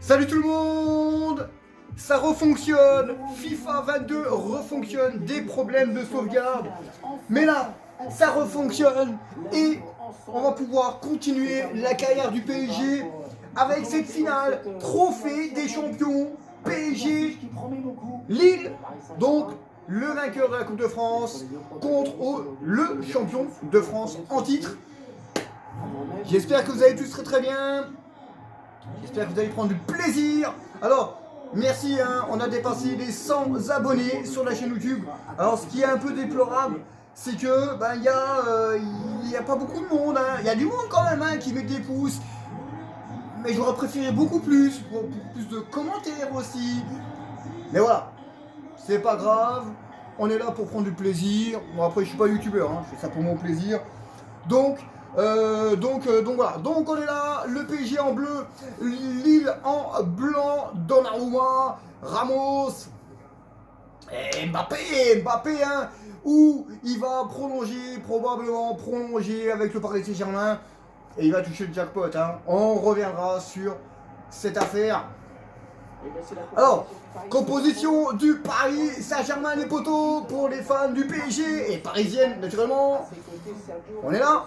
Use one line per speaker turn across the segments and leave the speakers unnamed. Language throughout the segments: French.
Salut tout le monde! Ça refonctionne, FIFA 22 refonctionne, des problèmes de sauvegarde. Mais là, ça refonctionne et on va pouvoir continuer la carrière du PSG avec cette finale, trophée des champions, PSG, Lille, donc le vainqueur de la Coupe de France contre le champion de France en titre. J'espère que vous allez tous très très bien. J'espère que vous allez prendre du plaisir. Alors, merci, hein, on a dépassé les 100 abonnés sur la chaîne YouTube. Alors, ce qui est un peu déplorable, c'est que il y a pas beaucoup de monde. Hein. Il y a du monde quand même hein, qui met des pouces. Mais j'aurais préféré beaucoup plus, pour plus de commentaires aussi. Mais voilà, c'est pas grave. On est là pour prendre du plaisir. Bon, après, je suis pas youtubeur, hein, je fais ça pour mon plaisir. Donc voilà, donc on est là, le PSG en bleu, Lille en blanc, Donnarumma, Ramos, et Mbappé, hein, où il va probablement prolonger avec le Paris Saint-Germain, et il va toucher le jackpot, hein. On reviendra sur cette affaire. Alors, composition du Paris Saint-Germain, les poteaux, pour les fans du PSG et parisiennes naturellement. On est là.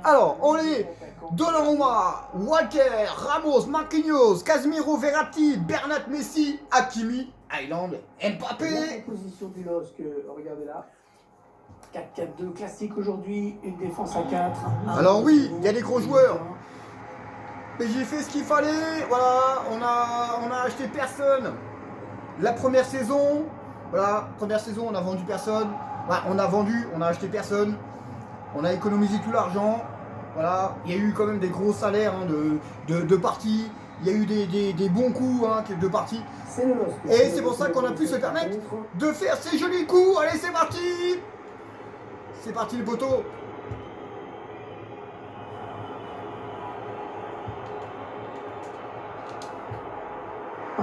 Alors, on est Donnarumma, Walker, Ramos, Marquinhos, Casemiro, Verratti, Bernat, Messi, Hakimi, Haaland, Mbappé.
Composition du LOSC, regardez là. 4-4-2 classique aujourd'hui, une défense à 4.
Alors oui, il y a des gros joueurs. Mais j'ai fait ce qu'il fallait, voilà, on a acheté personne. La première saison, voilà, première saison, on a vendu personne. Voilà, on a acheté personne. On a économisé tout l'argent. Voilà, il y a eu quand même des gros salaires hein, de parties. Il y a eu des bons coups hein, de parties. Et c'est pour ça qu'on a pu se permettre de faire ces jolis coups. Allez, c'est parti! C'est parti le poteau.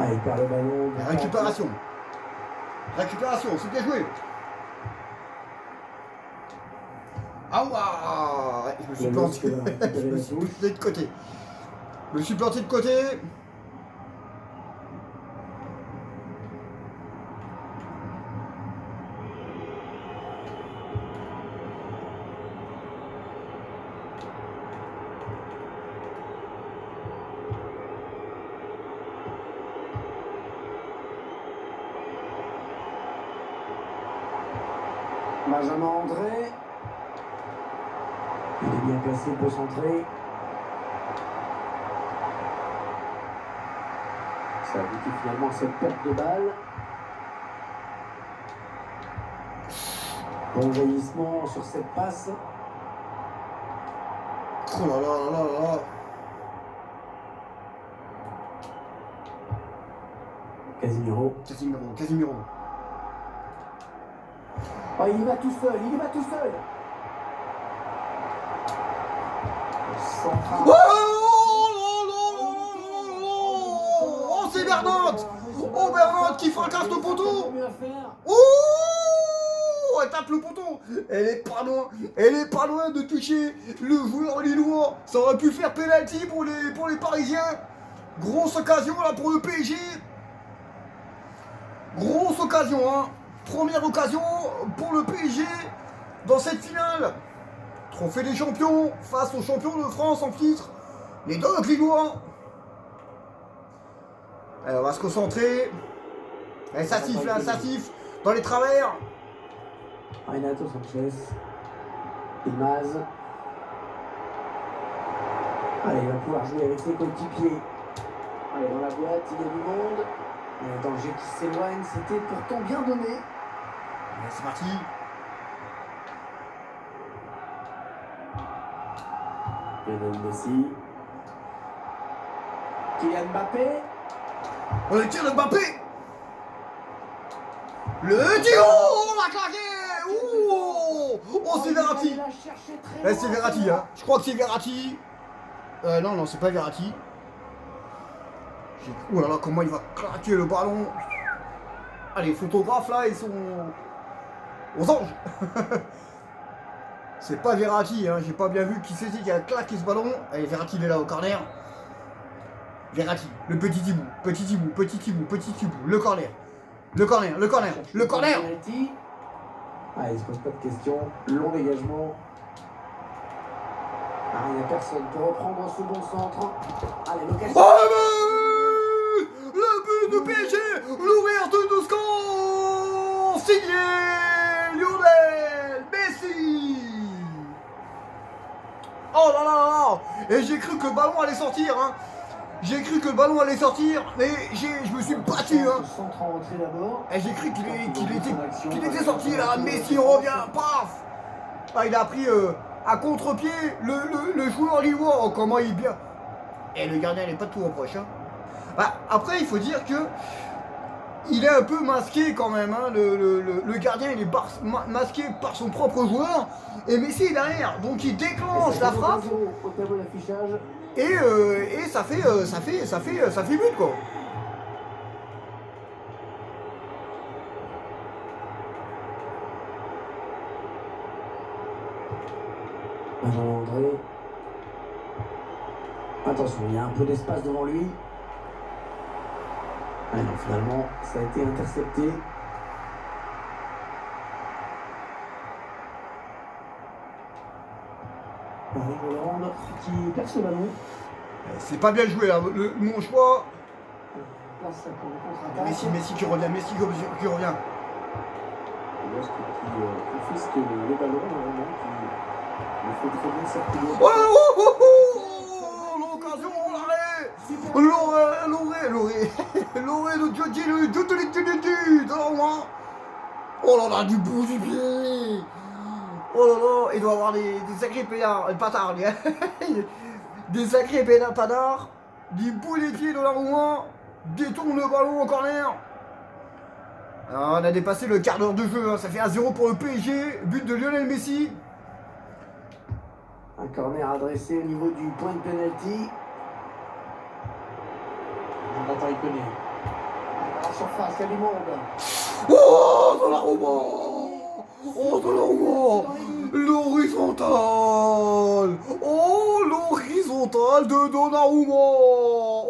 Ah, il perd le ballon.
Récupération. Récupération, c'est bien joué. Ah ouais, je me suis planté. Je me suis planté de côté. Je me suis planté de côté.
Benjamin André. Il est bien placé pour centrer. Ça aboutit finalement à cette perte de balle. Bon jaillissement sur cette passe.
Oh là là là là là.
Casemiro.
Casemiro.
Oh, il y va tout seul, il y va tout seul.
Oh, oh c'est Bernat. Oh Bernat qui fracasse le poteau. Oh, elle tape le poteau. Elle est pas loin de toucher le joueur lillois. Ça aurait pu faire penalty pour les Parisiens. Grosse occasion là pour le PSG. Grosse occasion hein. Première occasion pour le PSG dans cette finale. Trophée des champions face aux champions de France en titre. Les deux Lillois. Alors on va se concentrer. Et ça siffle, hein, ça siffle dans les travers.
Renato Sanchez. Imaz. Allez, il va pouvoir jouer avec ses coéquipiers. Allez, dans la boîte, il y a du monde. Il y a un danger qui s'éloigne. C'était pourtant bien donné.
Allez, c'est parti.
Lionel Messi. Kylian Mbappé.
On le tire de Mbappé. Le tir, on l'a claqué. Oh, c'est Verratti. C'est Verratti, hein. Je crois que c'est Verratti. Non, c'est pas Verratti. Oh là là, comment il va claquer le ballon. Ah, les photographes là, ils sont aux anges. C'est pas Verratti, hein. J'ai pas bien vu qui c'était qui a claqué ce ballon. Allez, Verratti il est là au corner. Verratti, le petit Thibou, petit Thibou, petit Thibou, petit Thibou, le corner. Le corner, le corner, le corner.
Ah, il se pose pas de questions. Long dégagement. Ah, il n'y a personne pour reprendre un second centre. Allez, l'occasion.
Oh, le but de PSG, l'ouverture de score, signé Lionel Messi. Oh là là là. Et j'ai cru que le ballon allait sortir, hein. J'ai cru que le ballon allait sortir, mais je me suis battu, hein. Et j'ai cru qu'il était sorti là. Messi revient, paf. Ah, il a pris à contre-pied le joueur lillois. Oh, comment il est bien. Et le gardien n'est pas tout reproche, hein. Bah, après, il faut dire que il est un peu masqué quand même, hein. Le gardien il est masqué par son propre joueur. Et Messi est derrière, donc il déclenche la frappe. Et ça fait but, quoi.
André. Attention, il y a un peu d'espace devant lui. Ah non, finalement, ça a été intercepté. Hollande qui perce le ballon.
C'est pas bien joué là, mon choix.
Place pour le contre-attaque.
Messi qui revient, Messi qui revient.
Lorsque qui confisque le ballon, normalement, qui fait très bien circuler.
L'occasion, l'arrêt de Djodji, oh là là, du bout du pied. Oh là là, il doit avoir des sacrés patards, des sacrés patards, du bout des pieds de Donnarumma, détourne le ballon en corner. Alors, on a dépassé le quart d'heure de jeu, hein. Ça fait 1-0 pour le PSG, but de Lionel Messi.
Un corner adressé au niveau du point de pénalty. Jonathan il connaît. À la surface, il y a du monde.
Oh, Donnarumma! Oh, Donnarumma! L'horizontale! Oh, l'horizontale de Donnarumma!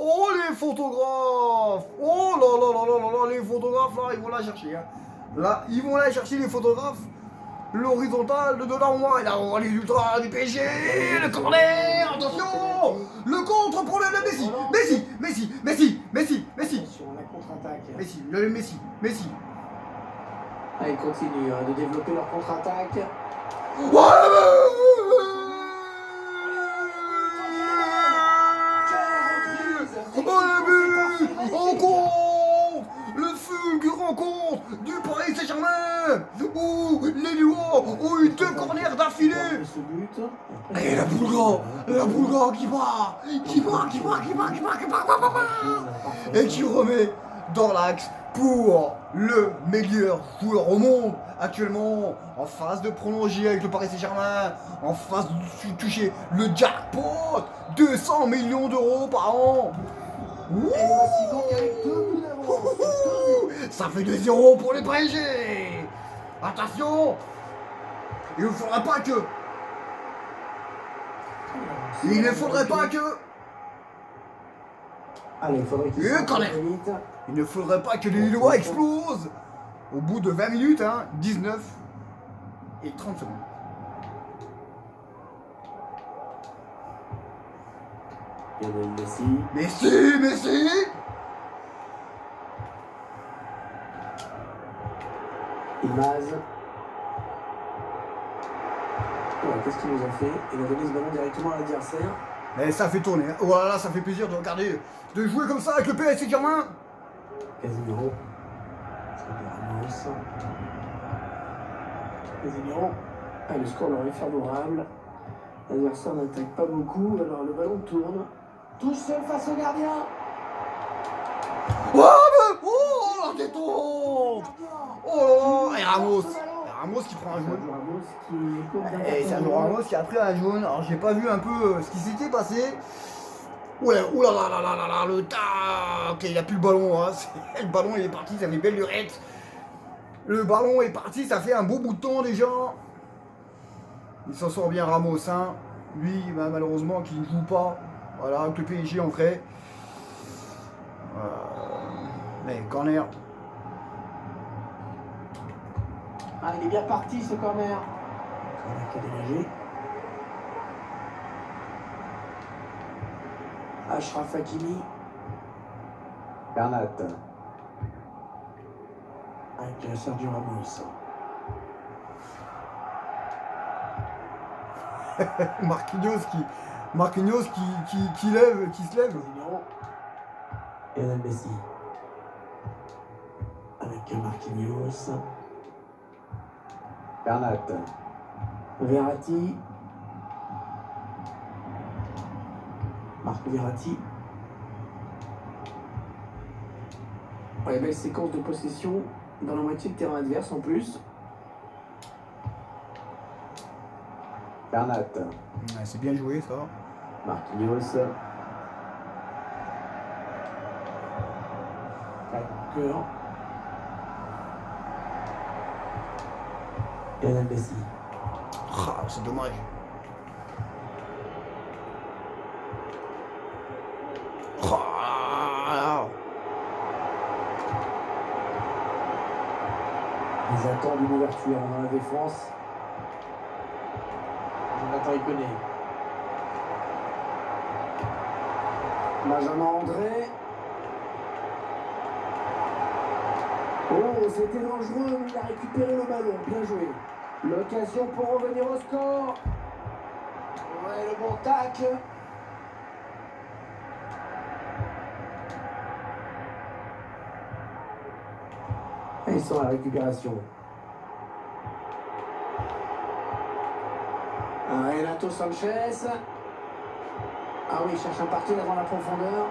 Oh, les photographes! Oh là là là là là là, les photographes, là, ils vont la chercher, hein. Là, ils vont la chercher, les photographes. L'horizontale de Donnarumma, et là on voit les ultras du PSG, le corner, attention, le contre pour le Messi,
Sur la contre-attaque.
Messi.
Ah, ils continuent de développer leur contre-attaque.
Oh le but, encore, le fulgurant contre du Paris Saint-Germain, où les Lillois ont eu 2 corners d'affilée. Et la Boulga qui part, et qui remet dans l'axe pour le meilleur joueur au monde actuellement, en phase de prolonger avec le Paris Saint-Germain, en phase de toucher le jackpot, 200 millions d'euros par an. Ça fait 2-0 pour les PSG. Attention, il ne faudrait pas que...
Allez, il faudrait qu'il
Il ne faudrait pas que les Lillois explosent au bout de 20 minutes, hein, 19 et 30 secondes. Messi.
Imaz. Qu'est-ce qu'il nous a fait? Il a donné ce ballon directement à l'adversaire.
Mais ça fait tourner. Voilà, ça fait plaisir de regarder, de jouer comme ça avec le PSG Saint-Germain.
Casemiro. Ah, le score leur est favorable. L'adversaire n'attaque pas beaucoup, alors le ballon tourne. Tout seul face au gardien.
Oh, la détente. Oh, et Ramos qui prend un jaune. Et c'est Ramos qui a pris un jaune. Alors j'ai pas vu un peu ce qui s'était passé. Oula, le tac. Il a plus le ballon, hein. Le ballon il est parti, ça fait belle lurette. Le ballon est parti, ça fait un beau bout de temps déjà. Il s'en sort bien Ramos, hein. Lui, bah, malheureusement, qui ne joue pas. Voilà, avec le PSG en vrai. Allez, corner.
Ah, il est bien parti ce corner. Corner qui est dégagé. Achraf Hakimi. Bernat. Avec Sergio Ramos.
Marquinhos qui se lève.
Lionel Messi. Avec Marquinhos. Bernat. Verratti. Marco Verratti. Ouais, belle séquence de possession dans la moitié de terrain adverse en plus. Bernat.
Ouais, c'est bien joué ça.
Marquinhos. Cœur. Lionel Messi.
Ah, c'est dommage. Ah,
Ils attendent une ouverture dans la défense. Jonathan Iconé. Benjamin André. Oh, c'était dangereux, mais il a récupéré le ballon. Bien joué. L'occasion pour revenir au score. Ouais, le bon tacle. Et ils sont à la récupération. Renato Sanchez. Ah oui, il cherche un partenaire dans la profondeur.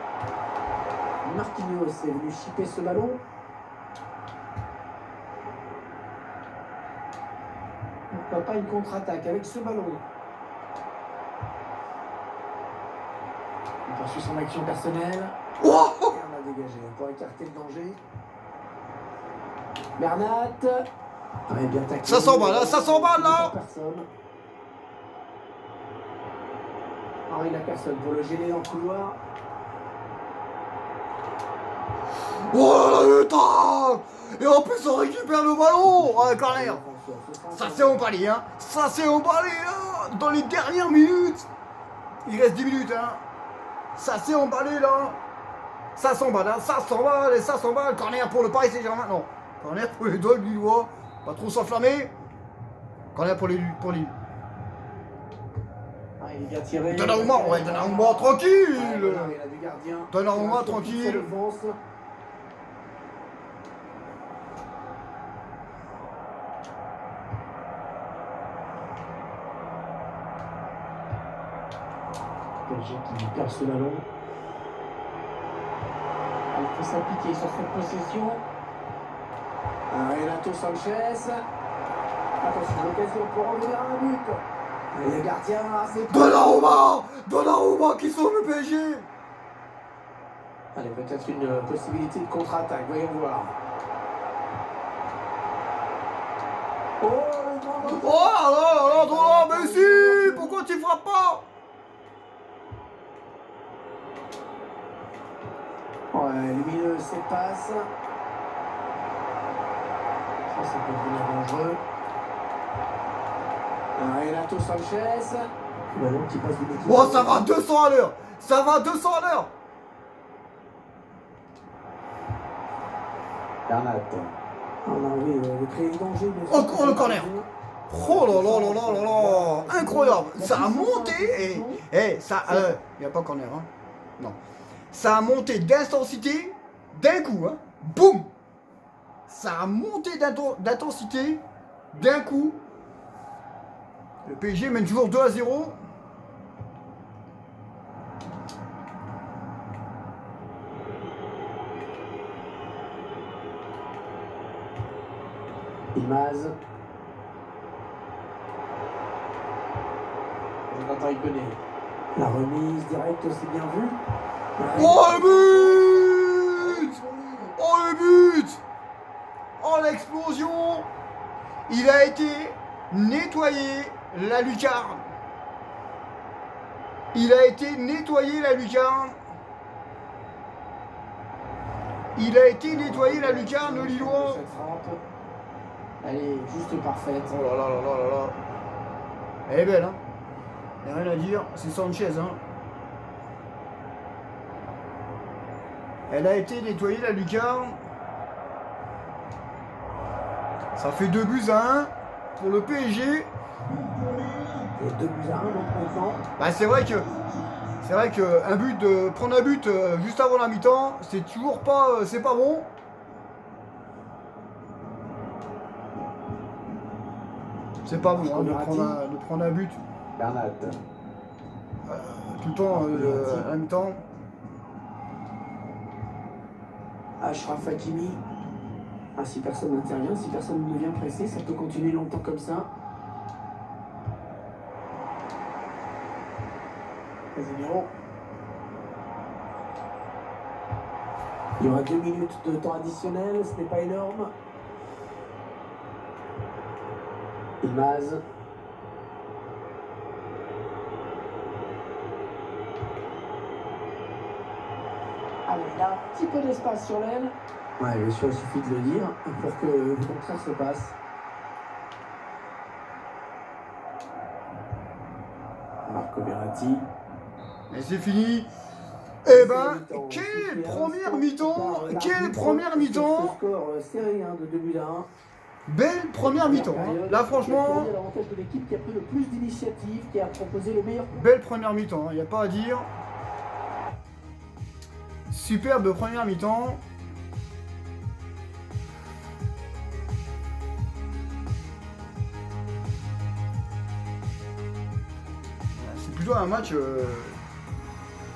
Marquinhos est venu chipper ce ballon. Pourquoi pas une contre-attaque avec ce ballon? Il poursuit son action personnelle.
oh
Et on a dégagé pour écarter le danger. Bernat. Ouais, bien taclé.
Ça s'emballe, là, ça s'emballe, là.
Personne. Ah, il n'a personne pour le gêner dans le couloir.
Oh là là, putain. Et en plus on récupère le ballon. Ouais, corner. Ça s'est emballé, hein. Ça s'est emballé, là. Dans les dernières minutes. Il reste 10 minutes, hein. Ça s'est emballé, là. Ça s'emballe, hein. Ça s'emballe et ça s'emballe. Corner pour le Paris Saint-Germain. Non. Corner pour les doigts lillois. Pas trop s'enflammer. Corner pour les
Ah, il est bien tiré.
Donnarumma, ouais, Donnarumma, tranquille.
Ouais, voilà, il a du gardien.
Donnarumma, tranquille.
PSG qui perd ce ballon. Il faut s'appliquer sur cette possession. Renato Sanchez. Attention, l'occasion pour revenir à un but. Et le gardien, c'est
Donnarumma qui sauve le PSG.
Allez, peut-être une possibilité de contre-attaque, voyons voir. Oh, le grand
Oh là là, mais si. Pourquoi tu frappes pas?
Ouais, lumineux, c'est passe. Ça peut devenir dangereux. Renato Sanchez. Le ballon qui passe d'une équipe.
Oh, ça va 200 à l'heure. Ça va 200 à l'heure.
Bernat. On a envie de créer le danger.
Encore le corner. Oh là là là là là là. Incroyable. Ça a monté et ça... Il n'y a pas corner, hein. Non. Ça a monté d'intensité d'un coup, hein. Boum. Ça a monté d'intensité d'un coup. Le PSG mène toujours 2-0.
Imaz. Jonathan Iconé. La remise directe, c'est bien vu.
Oh le but! Oh le but! Oh l'explosion! Il a été nettoyé la lucarne. Il a été nettoyé la lucarne. Il a été nettoyé la lucarne, le Lillois.
Cette frappe. Elle est juste parfaite.
Oh là là là là là là. Elle est belle, hein. Y a rien à dire, c'est Sanchez, hein. Elle a été nettoyée la lucarne. Ça fait 2-1 pour le PSG.
Et 2-1 donc maintenant.
Bah c'est vrai que prendre un but juste avant la mi-temps, c'est toujours pas c'est pas bon. C'est pas bon hein, de prendre un but
Bernat.
tout le temps à la mi-temps.
Achraf Hakimi. Ah, si personne n'intervient, si personne ne vient presser, ça peut continuer longtemps comme ça. Casemiro. Il y aura 2 minutes de temps additionnel, ce n'est pas énorme. Ilmaz. Allez, il a un petit peu d'espace sur l'aile. Ouais, bien sûr, il suffit de le dire pour que le contraire se passe. Marco Verratti.
Et c'est fini. Eh ben, quelle première mi-temps! Quelle première mi-temps!
Score serré de 2-1.
Belle première mi-temps. Hein. Là, franchement,
L'avantage de l'équipe qui a pris le plus d'initiative, qui a proposé le meilleur.
belle première mi-temps. Il n'y a pas à dire. Superbe première mi-temps. C'est plutôt un match,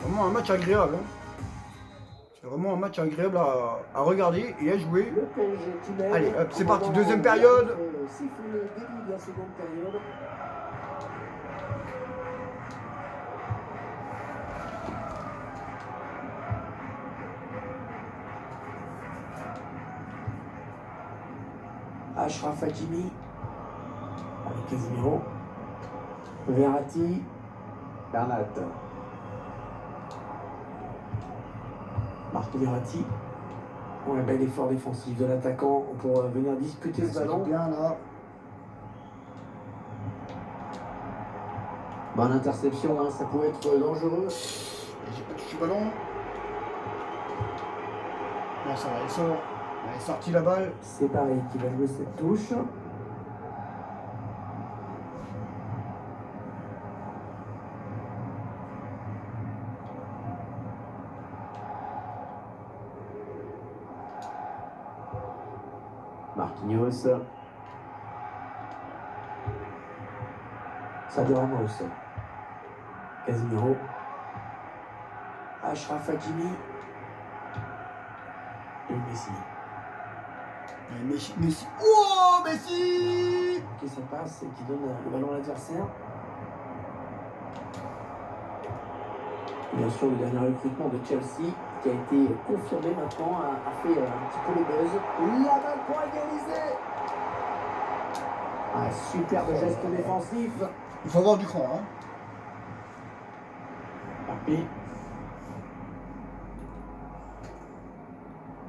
vraiment un match agréable. Hein. C'est vraiment un match agréable à regarder et à jouer.
Le PSG qui mène.
Allez, hop, c'est parti. Deuxième période.
Siffle le début de la seconde période. Achraf Hakimi. Avec Casemiro. Verratti. Bernat. Marco Verratti. Un bel effort défensif de l'attaquant pour venir disputer ce ballon.
Bien là.
Bonne interception, hein, ça pouvait être dangereux.
J'ai pas touché le ballon. Là, ça va, il sort. Elle est sortie la balle.
C'est Paris qui va jouer cette touche. Marquinhos. Sergio Ramos. Casemiro. Achraf Hakimi. Et Messi.
Messi. Oh, Messi!
Qui se passe et qui donne le ballon à l'adversaire. Bien sûr, le dernier recrutement de Chelsea qui a été confirmé maintenant a fait un petit peu le buzz. La balle pour égaliser. Un superbe geste défensif.
Il faut avoir du cran, hein.
Mbappé.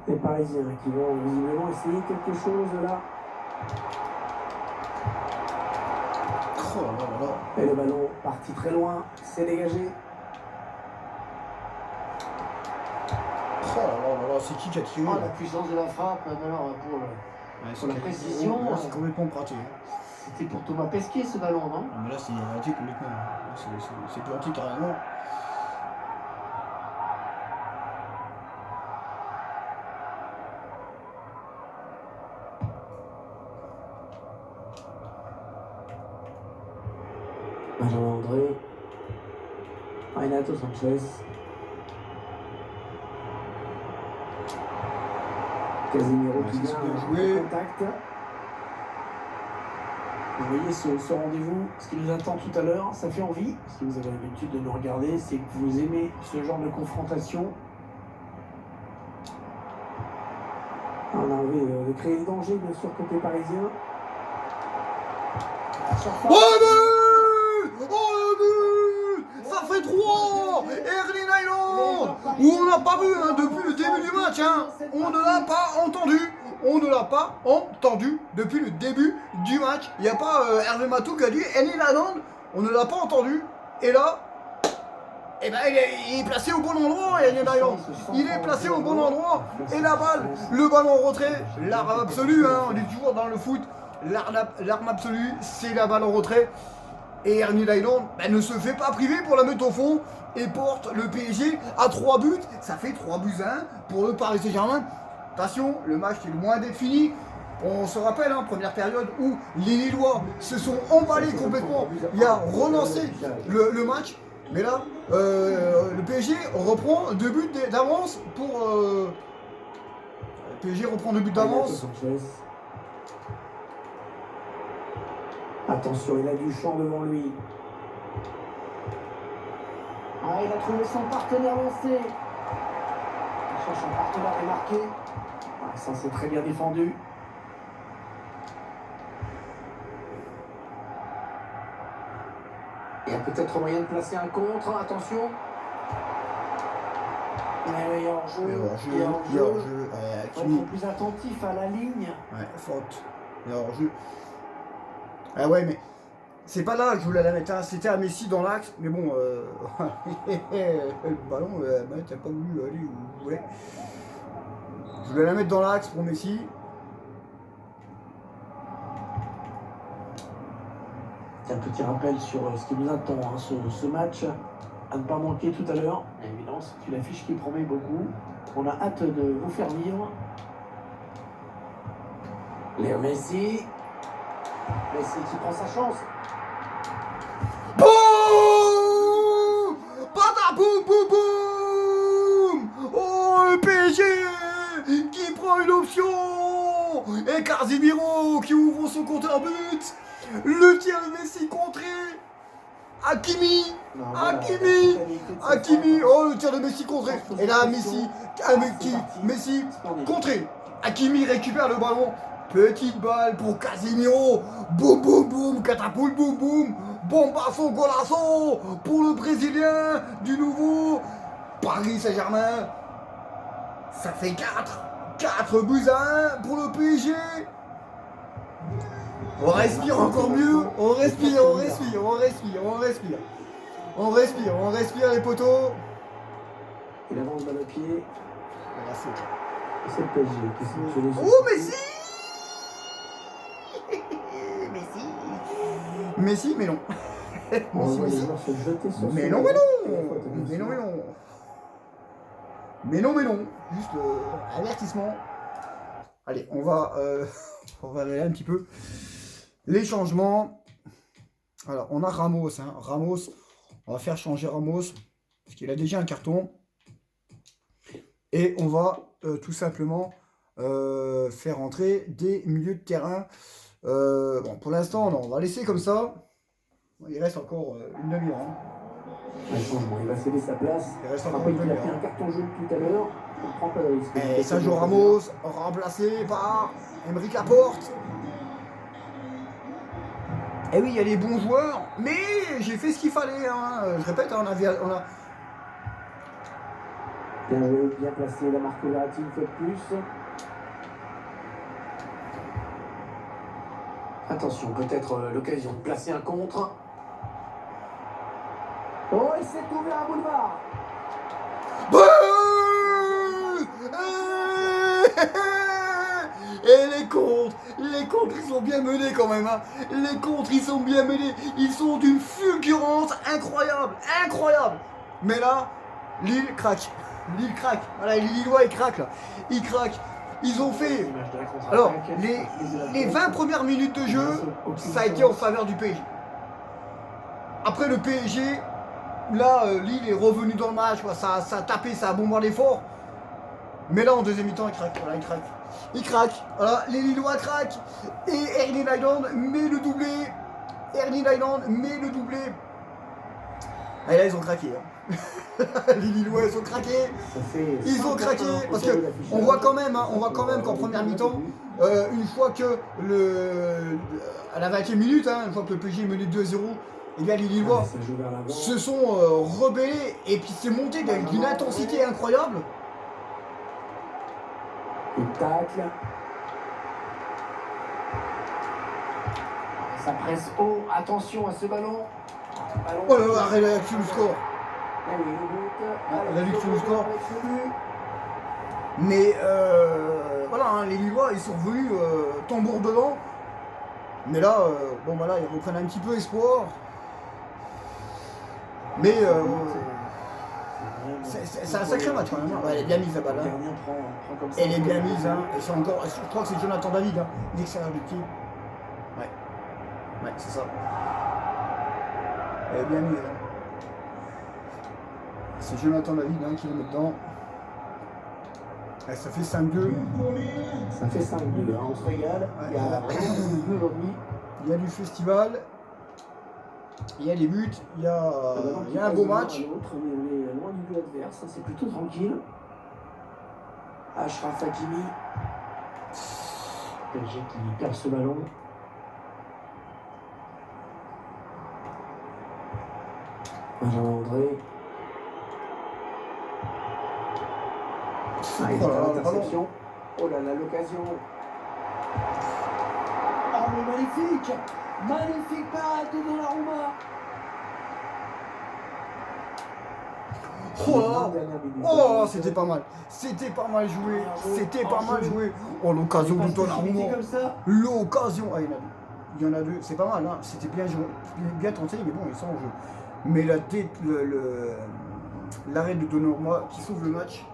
Les Parisiens qui vont visiblement essayer quelque chose là.
Oh là là là.
Et le ballon parti très loin, c'est dégagé.
Oh là là là, c'est qui a tiré?
Oh, la puissance de la frappe, alors pour la précision.
Là, c'est complètement praté.
C'était pour Thomas Pesquet ce ballon, non?
Mais là, c'est raté complètement. Là, c'est planté carrément.
Benjamin André. Renato Sanchez. Casemiro qui vient
joué.
Contact. Vous voyez ce rendez-vous, ce qui nous attend tout à l'heure, ça fait envie. Si vous avez l'habitude de nous regarder, c'est que vous aimez ce genre de confrontation. On a envie de créer le danger, bien sûr, côté parisien.
Oh le but! Oh le but! Ça fait 3! Erling Haaland! Où on n'a pas vu hein, depuis le début du match, hein. On ne l'a pas entendu. On ne l'a pas entendu depuis le début du match. Il n'y a pas Hervé Matou qui a dit Erling Haaland. On ne l'a pas entendu. Et là, eh ben, il est placé au bon endroit, Erling Haaland. Il est placé au bon endroit. Et la balle, le ballon en retrait, l'arme absolue, hein, on est toujours dans le foot. L'arme absolue, c'est la balle en retrait. Et Erling Haaland ne se fait pas priver pour la mettre au fond et porte le PSG à 3 buts. Ça fait 3 buts à 1 pour le Paris Saint-Germain. Attention, le match est loin d'être fini. On se rappelle, hein, première période où les Lillois se sont emballés complètement. Il a relancé le match. Mais là, le PSG reprend 2 buts d'avance pour... le PSG reprend 2 buts d'avance.
Attention, il a du champ devant lui. Ah, il a trouvé son partenaire lancé. Il cherche un partenaire démarqué. Ah, ça, c'est très bien défendu. Il y a peut-être moyen de placer un contre. Attention. Mais oui, hors-jeu. Faut être plus attentif à la ligne.
Ouais, faute. Hors-jeu. Ah ouais, mais c'est pas là que je voulais la mettre, hein. C'était à Messi dans l'axe, mais bon, le ballon, t'as pas voulu aller où vous voulez. Je voulais la mettre dans l'axe pour Messi.
Un petit rappel sur ce qui nous attend, hein, ce match à ne pas manquer tout à l'heure. Évidemment, c'est une affiche qui promet beaucoup. On a hâte de vous faire vivre. Léo Messi. Messi qui prend sa chance.
Boum! Pataboum boum boum! Oh, le PSG qui prend une option! Et Casemiro qui ouvre son compteur but! Le tir de Messi contré! Hakimi! Hakimi! Oh, le tir de Messi contré! Et là, Messi contré! Hakimi récupère le ballon. Petite balle pour Casemiro. Boum boum boum, catapoule boum boum. Bombasso golasso pour le Brésilien du nouveau Paris Saint-Germain. Ça fait 4 buts à 1 pour le PSG. On respire encore mieux. On respire les poteaux.
Il avance dans le pied. C'est le PSG qui s'est
Oh, Messi! Messi, mais non. Messi. Mais non. Juste avertissement. Allez, on va aller un petit peu. Les changements. Alors, on a Ramos. Hein. Ramos, on va faire changer Ramos. Parce qu'il a déjà un carton. Et on va tout simplement faire entrer des milieux de terrain. Bon, pour l'instant, on va laisser comme ça. Il reste encore une demi-heure. Hein.
Il va céder sa place.
Il reste encore une
demi-heure. Il a pris un carton jaune tout à l'heure. On ne prend pas de risque.
Et Sergio Ramos, remplacé par Aymeric Laporte. Eh oui, il y a des bons joueurs, mais j'ai fait ce qu'il fallait. Hein. Je répète, on a...
Bien joué, bien placé. La marque Verratti une fois de plus. Attention, peut-être l'occasion de placer un contre. Oh, il s'est ouvert un boulevard.
Et les contres, ils sont bien menés quand même. Hein. Les contres, ils sont bien menés. Ils sont d'une fulgurance incroyable. Mais là, Lille craque. Voilà, les Lillois, ils craquent là. Ils craquent. Ils ont fait... Alors, les 20 premières minutes de jeu, ça a été en faveur du PSG. Après le PSG, là, Lille est revenu dans le match. Ça a tapé, ça a bombardé fort. Mais là, en deuxième mi-temps, il craque. Voilà, il craque. Voilà, les Lillois craquent. Et Erling Haaland met le doublé. Et là, ils ont craqué. Hein. Les Lillois, ils ont craqué. Ils ont craqué. Parce que on voit quand même qu'en première mi-temps, une fois que à la 20e minute, hein, une fois que le PSG est mené 2-0, et bien les Lillois se sont rebellés et puis c'est monté d'une intensité incroyable.
Il tacle. Ça presse haut. Attention à ce ballon.
Oh là là, réduction du score.
Ah oui, le but.
Réduction du score. Mais voilà, hein, les Lillois, ils sont revenus tambour devant. Mais là, bon bah là, ils reprennent un petit peu espoir. Mais c'est un sacré match quand même. Ouais, elle est bien mise la balle. Hein. Elle est bien mise. Hein. Et c'est encore, je crois que c'est Jonathan David, hein, l'extérieur du pied. Ouais, ouais, c'est ça. Elle est bien mise. Hein. C'est Jonathan David hein, qui la met dedans. Et ça fait 5-2.
Ça fait 5-2, hein, on se régale. Ouais. Il y a aujourd'hui.
Il y a du festival. Il y a les buts, il y a un beau match.
On est loin du but adverse, c'est plutôt tranquille. Achraf Hakimi. PSG qui perd ce ballon. Benjamin André. Ah, il y a l'interception. Oh là là, l'occasion. Oh mais magnifique! Magnifique parade de Donnarumma.
Oh, c'était pas mal. C'était pas mal joué. C'était pas mal joué. Oh, l'occasion de Donnarumma. L'occasion. Ah, il y en a deux. C'est pas mal. Hein. C'était bien joué. Bien tenté, mais bon, ils sont en jeu. Mais l'arrêt de Donnarumma qui sauve le match,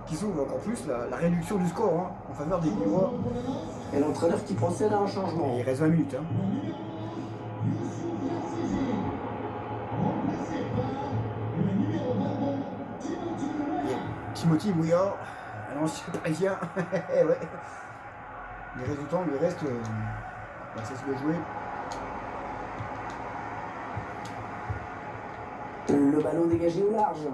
qui sauve encore plus la réduction du score hein, en faveur des Lillois.
Et l'entraîneur qui procède à un changement.
Et il reste 20 minutes. Hein. Timothy Mouillard, un ancien parisien. Ouais. Il reste du temps, il reste. Ça se doit jouer.
Le ballon dégagé au large.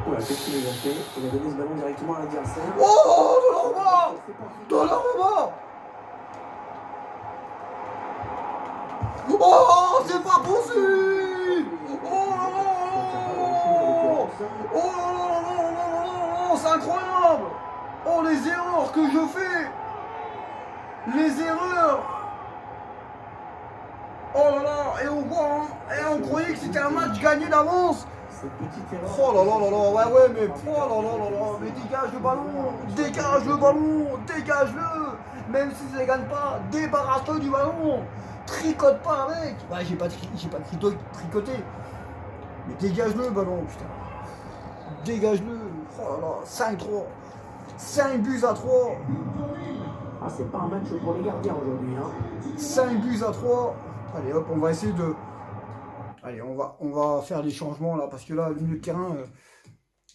Voilà, qu'est-ce qu'il a fait? Il a donné ce ballon directement à l'adversaire.
Oh, Donnarumma! Donnarumma! Oh, c'est pas possible! Oh, c'est incroyable! Oh, les erreurs que je fais! Les erreurs! Oh là là, et on voit, hein, et on croyait que c'était un match gagné d'avance! Oh là là là là, ouais, mais oh là là là là, mais dégage le ballon, dégage-le! Même si ça ne gagne pas, débarrasse-toi du ballon! Tricote pas avec! Ouais, j'ai pas tricoté. Mais dégage-le le ballon, putain! Dégage-le! Oh là là, 5-3! 5 buts à 3!
Ah, c'est pas un match pour les gardiens aujourd'hui, hein!
5 buts à 3! Allez hop, on va essayer de. Allez, on va faire des changements là, parce que là, le milieu de terrain,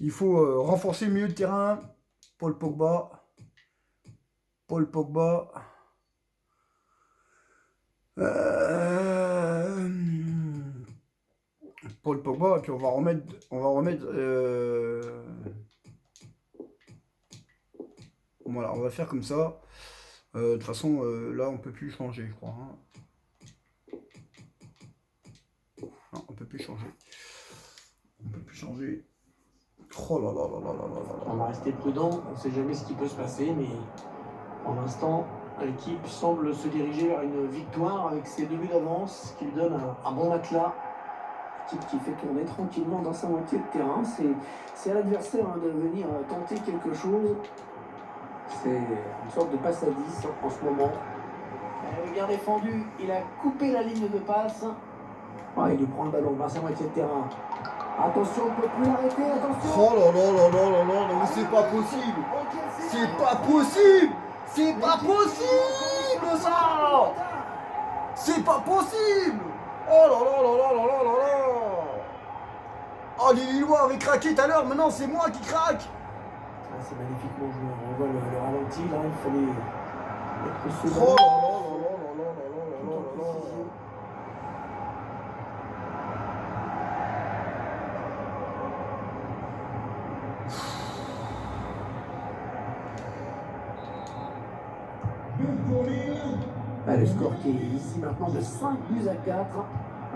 il faut renforcer le milieu de terrain. Paul Pogba. Paul Pogba, et puis on va remettre. Voilà, on va faire comme ça. De toute façon, là, on peut plus changer, je crois. Hein. Non, on peut plus changer. Oh là là là là là là là.
On va rester prudent, on ne sait jamais ce qui peut se passer, mais pour l'instant, l'équipe semble se diriger vers une victoire avec ses 2 buts d'avance, qui lui donne un bon matelas. L'équipe qui fait tourner tranquillement dans sa moitié de terrain. C'est à l'adversaire hein, de venir tenter quelque chose. C'est une sorte de passe à 10 en ce moment. Il avait bien défendu, il a coupé la ligne de passe. Ouais, il lui prend le ballon dans sa moitié de terrain. Attention, on ne peut plus l'arrêter, attention.
Oh là là là là là là, mais c'est pas possible. C'est pas possible. Ça. C'est pas possible. Oh là là là là là là là là. Oh, les Lillois avaient craqué tout à l'heure, maintenant c'est moi qui craque.
Ah, c'est magnifiquement joué. On voit le ralenti, là, il fallait être
ce ballon. Oh là là là là là là là là.
Ah, le score qui est ici maintenant de 5 buts à 4.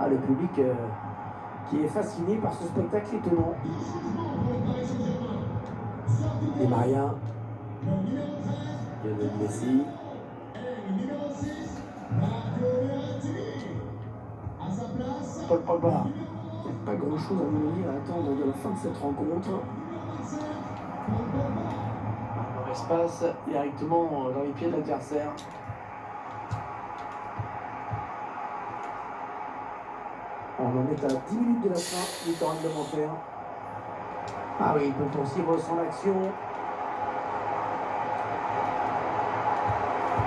Ah, le public qui est fasciné par ce spectacle étonnant. Et Maria, Lionel Messi. Paul Pogba. Il n'y a pas grand chose à mon avis à attendre de la fin de cette rencontre. Dans l'espace, directement dans les pieds de l'adversaire. On en est à 10 minutes de la fin du temps réglementaire. Ah oui, il peut poursuivre son action.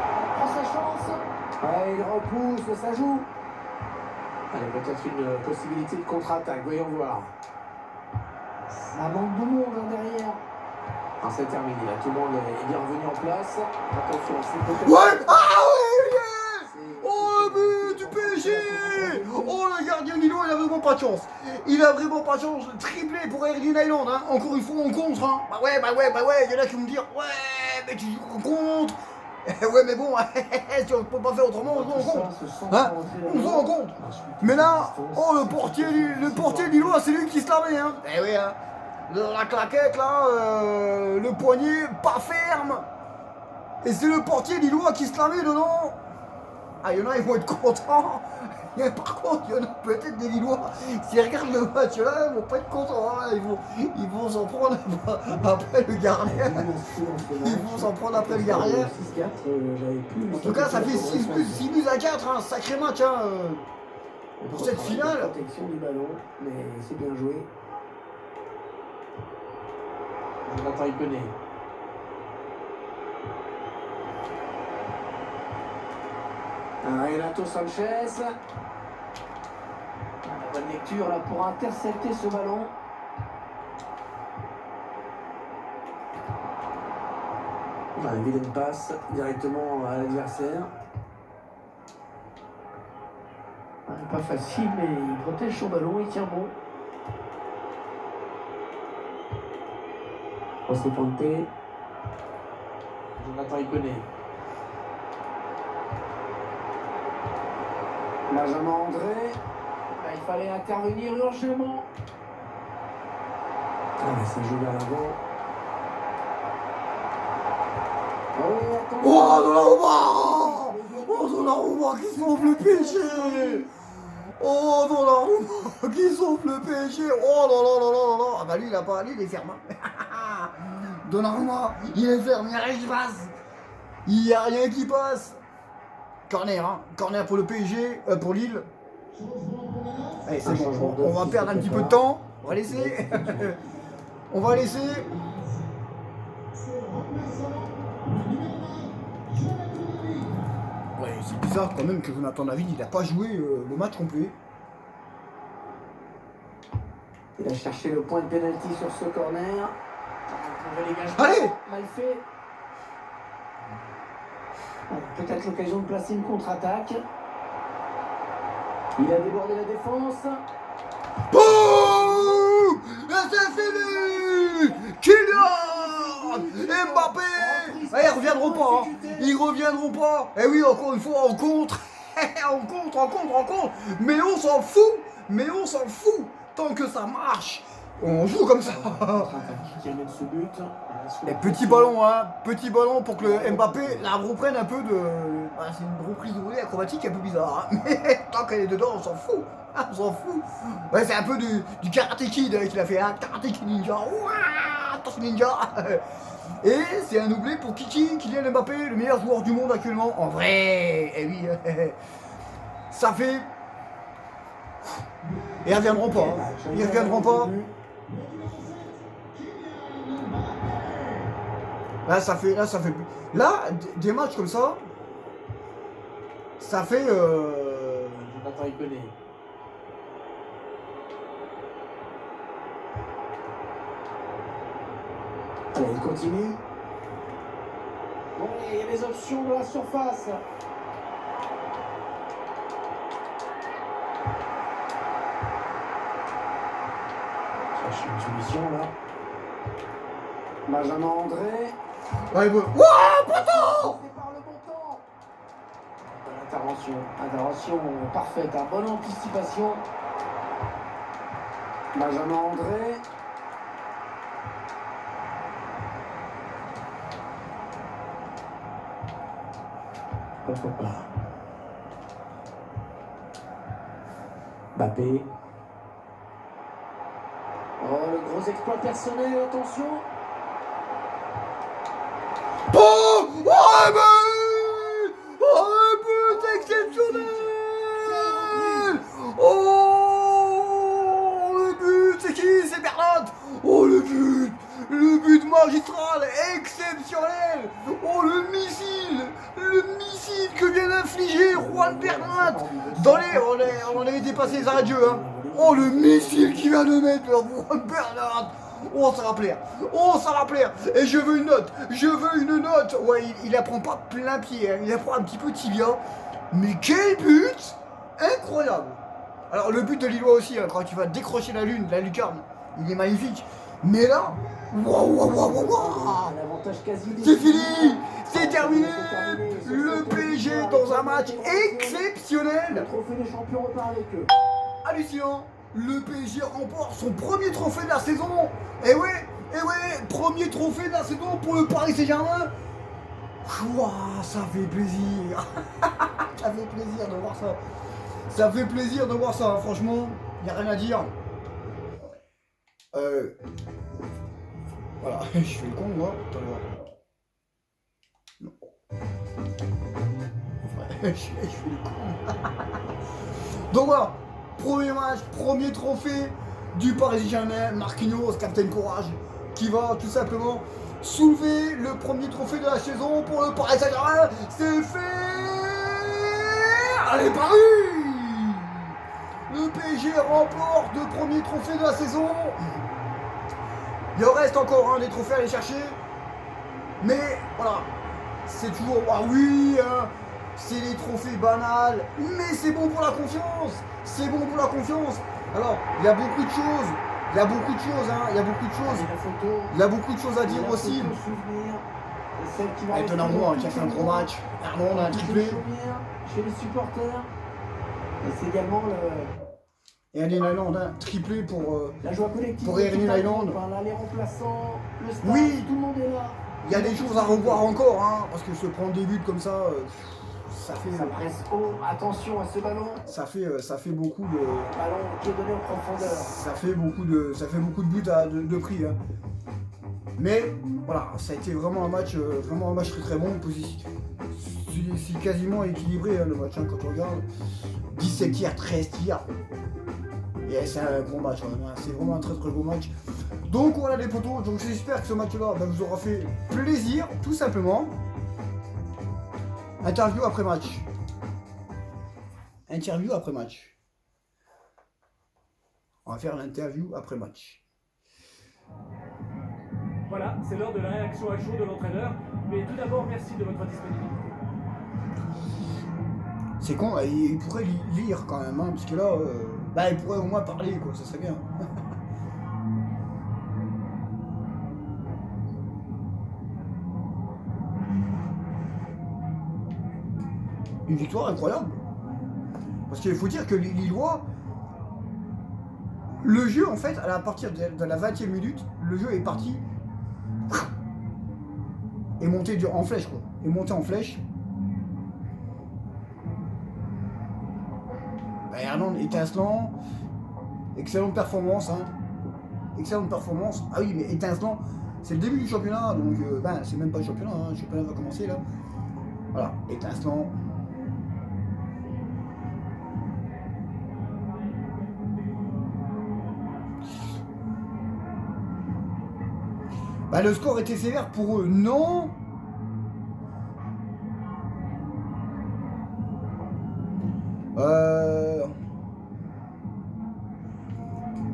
Il prend sa chance. Ouais, il repousse, ça joue. Allez, peut-être une possibilité de contre-attaque, voyons voir. Ça manque de monde derrière. Ah, c'est terminé, là, tout le monde est bien revenu en place. Attention, c'est peut-être...
Ouais. Ah ouais, yeah. Oh, le but du PSG. Oh, le gardien Lilo, il a vraiment pas de chance. Il a vraiment pas de chance. Triplé pour Erling Haaland, hein. Encore une fois en contre, hein. Bah ouais. Il y en a qui vont me dire, ouais, mais tu joues en contre. Ouais, mais bon, on peut pas faire autrement, on joue en contre. Hein, on joue en contre. Mais là, oh, le portier Lillois, c'est lui qui se l'avait, hein. Eh oui, hein. La claquette, là, le poignet pas ferme. Et c'est le portier Lillois qui se l'avait dedans. Ah, il y en a, ils vont être contents. Par contre, il y en a peut-être des Lillois, s'ils regardent le match là, ils vont pas être contents. Hein. Ils vont s'en prendre après le gardien. Ils vont s'en prendre après le gardien. En tout cas, ça fait 6 buts à 4, hein. Sacré match hein, pour cette finale.
Protection du ballon, mais c'est bien joué. Jonathan Iconé. Renato Sanchez. La bonne lecture là pour intercepter ce ballon. Une vilaine passe directement à l'adversaire. Pas facile, mais il protège son ballon, il tient bon. José Ponte. Jonathan Iconé. Benjamin André. Là, il fallait intervenir urgemment. Ah, mais ça joue vers l'avant.
Oh, Donnarumma! Oh, Donnarumma qui sauve le PSG! Oh, Donnarumma qui sauve le PSG! Oh là là là là là! Ah bah lui, il a pas, lui, il est ferme. Hein. Donnarumma, il est ferme, il n'y a rien qui passe! Il n'y a rien qui passe! Corner, hein? Corner pour le PSG, pour Lille. Allez, c'est bon, on va perdre un petit peu de temps. On va laisser. On va laisser. Ouais, c'est bizarre quand même que Jonathan David, il n'a pas joué le match complet.
Il a cherché le point de pénalty sur ce corner.
Allez!
Mal fait. Peut-être l'occasion de placer une contre-attaque. Il a débordé la défense.
Boum! Et c'est fini! Kylian! Mbappé! Ah, ils reviendront pas, hein. Ils reviendront pas. Eh oui, encore une fois, en contre. En contre. Mais on s'en fout. Tant que ça marche, on joue comme ça.
Qui amène ce but.
Et petit ballon pour que le Mbappé la reprenne un peu de... Bah, c'est une reprise de volée acrobatique un peu bizarre, hein. Mais tant qu'elle est dedans, on s'en fout. On s'en fout. Ouais, c'est un peu du Karate Kid qu'il a fait, hein. Karate Kid Ninja. Ouah, Torse Ninja. Et c'est un doublé pour Kylian Mbappé, le meilleur joueur du monde actuellement. En vrai. Eh oui. Ça fait... Et ils reviendront pas. Hein. Ils reviendront pas. Là, ça fait. Là, des matchs comme ça, ça fait.
Jonathan Iconé. Allez, il continue. Bon, il y a des options de la surface. Cherche une solution là. Benjamin André.
Ouais, bon. Wouah, poteau!
C'est par le bon temps. Intervention parfaite, bonne anticipation. Benjamin André. Pourquoi pas. Mbappé. Oh, le gros exploit personnel, attention.
Oh, un but! Oh, un but exceptionnel! Oh, le but, c'est qui? C'est Bernat! Oh, le but! Le but magistral, exceptionnel! Oh, le missile que vient d'infliger Juan Bernat! On avait dépassé les arrêts de jeu, hein! Oh, le missile qui vient de mettre Juan Bernat! Oh, ça va plaire! Oh, ça va plaire! Et je veux une note! Je veux une note! Ouais, il la prend pas plein pied, hein. Il la prend un petit peu tibia. Mais quel but! Incroyable! Alors, le but de Lillois aussi, hein, quand tu vas décrocher la lucarne, il est magnifique. Mais là, c'est fini! C'est terminé! Le PSG dans un match exceptionnel!
Le trophée des champions repart avec eux.
Hallucinant! Le PSG remporte son premier trophée de la saison! Et ouais, premier trophée de la saison pour le Paris Saint-Germain! Ouah, ça fait plaisir! Ça fait plaisir de voir ça! Ça fait plaisir de voir ça, hein. Franchement, il n'y a rien à dire. Voilà, je fais le con, moi. Non. Ouais, je fais le con. Donc voilà, premier match, premier trophée du Paris Saint-Germain, Marquinhos, Captain Courage, qui va tout simplement soulever le premier trophée de la saison pour le Paris Saint-Germain. C'est fait! Allez, Paris! Le PSG remporte le premier trophée de la saison. Il en reste encore des trophées à aller chercher. Mais voilà, c'est toujours, ah oui, hein, c'est les trophées banals. Mais c'est bon pour la confiance. C'est bon pour la confiance. Alors, il y a beaucoup de choses. Il y a beaucoup de choses, hein. Il y a beaucoup de choses. Il y a beaucoup de choses à dire aussi. Et Donnarumma qui a fait un gros match. Arnold a un triplé.
Chez les supporters. Et c'est également le...
Et Erling Haaland, hein, triplé pour
la joie collective
pour Erling Haaland.
Les remplaçants, le staff,
oui,
tout le monde est là.
Il y a des choses à revoir encore, hein, parce que se prendre des buts comme ça, ça fait...
Ça presse haut, attention à ce ballon.
Ça fait beaucoup de...
Ballon qui est donné en profondeur.
Ça fait beaucoup de buts de prix, hein. Mais voilà, ça a été vraiment un match très très bon. C'est quasiment équilibré, hein, le match, hein, quand on regarde. 17 tirs, 13 tirs. Et c'est un gros match quand même, hein. C'est vraiment un très très gros match. Donc voilà les potos, donc j'espère que ce match-là vous aura fait plaisir, tout simplement. Interview après match. Interview après match. On va faire l'interview après match.
Voilà, c'est l'heure de la réaction à chaud de l'entraîneur. Mais tout d'abord, merci de votre disponibilité.
C'est con, il pourrait lire quand même, hein, parce que là, il pourrait au moins parler, quoi, ça serait bien. Une victoire incroyable. Parce qu'il faut dire que les Lillois, le jeu, en fait, à partir de la 20e minute, le jeu est parti et monté en flèche, quoi. Et monté en flèche. Hernande étincelant, excellente performance, hein. Excellente performance. Ah oui, mais étincelant, c'est le début du championnat, donc c'est même pas le championnat, hein. Le championnat va commencer là. Voilà, étincelant. Le score était sévère pour eux, non.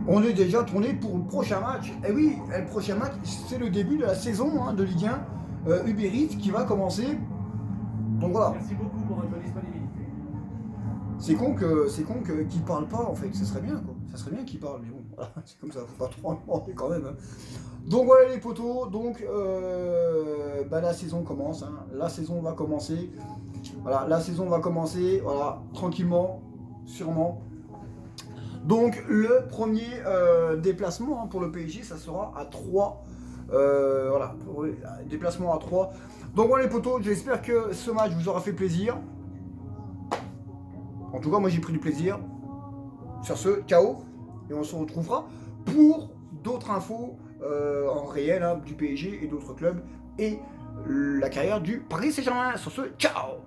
On est déjà tourné pour le prochain match. Et oui, le prochain match, c'est le début de la saison, hein, de Ligue 1 Uber Eats qui va commencer. Donc voilà.
Merci beaucoup pour votre disponibilité.
C'est con qu'il parle pas en fait. Ça serait bien quoi. Ça serait bien qu'il parle, mais bon, voilà, c'est comme ça. Faut pas trop en demander quand même, hein. Donc voilà les potos. Donc la saison commence. Hein. La saison va commencer. Voilà, la saison va commencer. Voilà, tranquillement, sûrement. Donc le premier déplacement pour le PSG, ça sera à 3. Voilà, déplacement à 3. Donc voilà les potos, j'espère que ce match vous aura fait plaisir. En tout cas, moi j'ai pris du plaisir. Sur ce, ciao. Et on se retrouvera pour d'autres infos en réel du PSG et d'autres clubs. Et la carrière du Paris Saint-Germain. Sur ce, ciao.